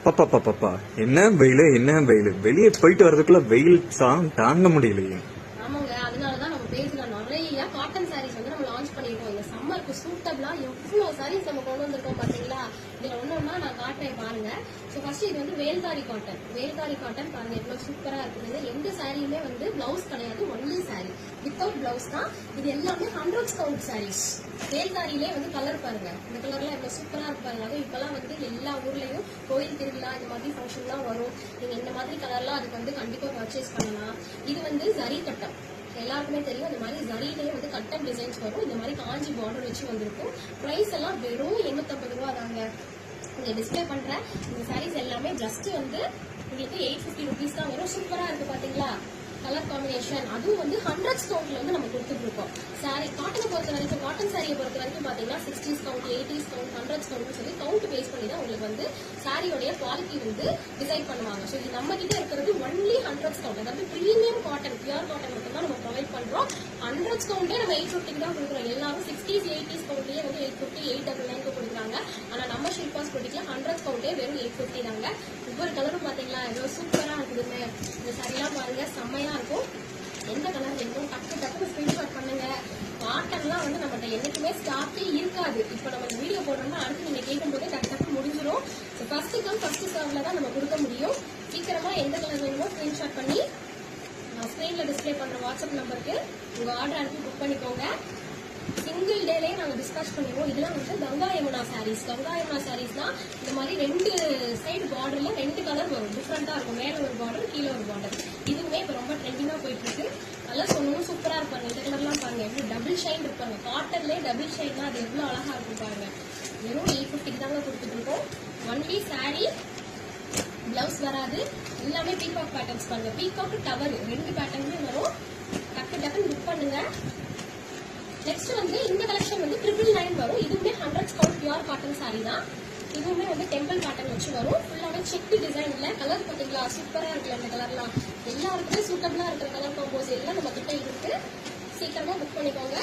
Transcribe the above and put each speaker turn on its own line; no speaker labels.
பாப்பா பாப்பா என்ன வெயில் வெளியே போயிட்டு வர்றதுக்குள்ள வெயில் தாங்க முடியலையே.
ஆமாங்க, அதனாலதான் நம்ம பேஜ்ல நிறைய காட்டன் சாரீஸ் வந்து நம்ம லான்ச் பண்ணிருக்கோம். இந்த சம்மருக்கு சூட்டபிளா எவ்வளவு சாரீஸ் நம்ம கொண்டு வந்திருக்கோம் பாத்தீங்களா. இதுல ஒன்னொன்னா நான் காட்டுறேன் பாருங்க. சோ ஃபர்ஸ்ட் இது வந்து வேல்தாரி காட்டன் பாருங்க எவ்வளவு சூப்பரா இருக்குது. எந்த சாரியுமே வந்து பிளவுஸ் கிடையாது, ஒன்லி சாரி வித்தவுட் பிளவுஸ் தான். இது எல்லாமே 100 கவுண்ட் சாரீஸ். வேல்தாரியிலே வந்து கலர் பாருங்க, இந்த கலர்லாம் எவ்வளவு சூப்பரா இருப்பாங்க. அதுவும் இப்பெல்லாம் வந்து எல்லா ஊர்லயும் கோயில் திருவிழா இந்த மாதிரி ஃபங்க்ஷன் எல்லாம் வரும். நீங்க இந்த மாதிரி கலர்லாம் அதுக்கு வந்து கண்டிப்பா பர்ச்சேஸ் பண்ணலாம். இது வந்து ஜரி கட்டம், எல்லாருக்குமே தெரியும். இந்த மாதிரி ஜரியிலேயே வந்து கட்டம் டிசைன்ஸ் வரும். இந்த மாதிரி காஞ்சி பார்டர் வச்சு வந்திருக்கும். பிரைஸ் எல்லாம் வெறும் 850 ரூபா தாங்க. இங்க டிஸ்பிளே பண்ற இந்த சாரீஸ் எல்லாமே ஜஸ்ட் வந்து உங்களுக்கு 850 ருபீஸ் தான் வரும். சூப்பரா இருக்கு பாத்தீங்களா கலர் காம்பினேஷன். அதுவும் வந்து 100 கவுண்ட்ல வந்து நம்ம கொடுத்துட்டு இருக்கோம். சாரி காட்டனை பொறுத்த வரைக்கும், காட்டன் சாரியை பொறுத்த வரைக்கும் பாத்தீங்கன்னா 60s count, 80s count, 100 count சொல்லி கவுண்ட் பேஸ் பண்ணி தான் உங்களுக்கு வந்து சாரியோடைய குவாலிட்டி வந்து டிசைட் பண்ணுவாங்க. ஸோ இது நம்ம கிட்ட இருக்கிறது ஒன்லி 100 கவுண்ட், அதாவது பிரீமியம் காட்டன், பியூர் காட்டன் மட்டும் தான் நம்ம ப்ரொவைட் பண்றோம். 100 கவுண்டே நம்ம 850 தான் கொடுக்குறோம். எல்லாரும் 60s 80s கவுண்ட்லயே வந்து 850, 899 கொடுக்குறாங்க. ஆனா நம்ம ஷில்பாஸ் பொட்டிக்கல 100 கவுண்டே வெறும் 850 தாங்க. ஒவ்வொரு கலரும் பாத்தீங்களா எவ்வளவு சூப்பரா இருக்குதுன்னு. இந்த சாரியெல்லாம் பாருங்க செம்மையா இருக்கும். எந்த கலர் வேணும் டக்கு ஸ்கிரீன்ஷாட் பண்ணுங்க. காட்டன்லாம் வந்து நம்மகிட்ட என்னைக்குமே ஸ்டாக்கே இருக்காது. இப்போ நம்ம இந்த வீடியோ போடுறோம்னா அடுத்து நீங்க கேட்கும் போதே டக்கு முடிஞ்சிடும். ஃபர்ஸ்ட் கம் ஃபர்ஸ்ட் சர்வ்ல தான் நம்ம கொடுக்க முடியும். சீக்கிரமா எந்த கலர் வேணுமோ ஸ்கிரீன்ஷாட் பண்ணி நான் ஸ்கிரீன்ல டிஸ்பிளே பண்ற வாட்ஸ்அப் நம்பருக்கு உங்க ஆர்டர் அனுப்பி புக் பண்ணிக்கோங்க. சிங்கிள் டேலயே நாங்க டிஸ்பேச் பண்ணிடுவோம். இதெல்லாம் வந்து கங்கா யமுனா சாரீஸ்னா இந்த மாதிரி 2 சைடு பார்டர்ல 2 கலர் வரும், டிஃப்ரெண்டா இருக்கும். மேல ஒரு பார்டர், கீழே ஒரு பார்டர். இதுவுமே இப்ப ரொம்ப ட்ரெண்டிங்கா போயிட்டு இருக்கு. நல்லா சொன்னோம், சூப்பரா இருப்பாங்க. இந்த கலர்லாம் பாருங்க எவ்வளவு டபுள் ஷைன் இருப்பாங்க. காட்டன்லயே டபுள் ஷைன்னா அது எவ்வளவு அழகா இருக்கும் பாருங்க. வெறும் 850 தாங்க கொடுத்துட்டு இருக்கோம். ஒன்லி சாரி, பிளவுஸ் வராது. எல்லாமே பீகாக் பேட்டர்ன்ஸ் பாருங்க. பீகாக் டவர் 2 பேட்டர்னுமே வரும். டக்குன்னு புக் பண்ணுங்க. நெக்ஸ்ட் வந்து இந்த கலெக்ஷன் வந்து 999 வரும். இதுவுமே 100 கவுண்ட் பியூர் காட்டன் சாரி தான். இதுவுமே வந்து டெம்பிள் பேட்டர்ன் வச்சு வரும். ஃபுல்லாவே செக் டிசைன்ல. கலர் பாத்தீங்களா சூப்பரா இருக்குல்ல. இந்த கலர்லாம் எல்லாருக்குமே சூட்டபிளா இருக்கிற கலர் காம்போஸ் எல்லாம் நம்ம கிட்ட இருக்கு. சீக்கிரமா புக் பண்ணிக்கோங்க.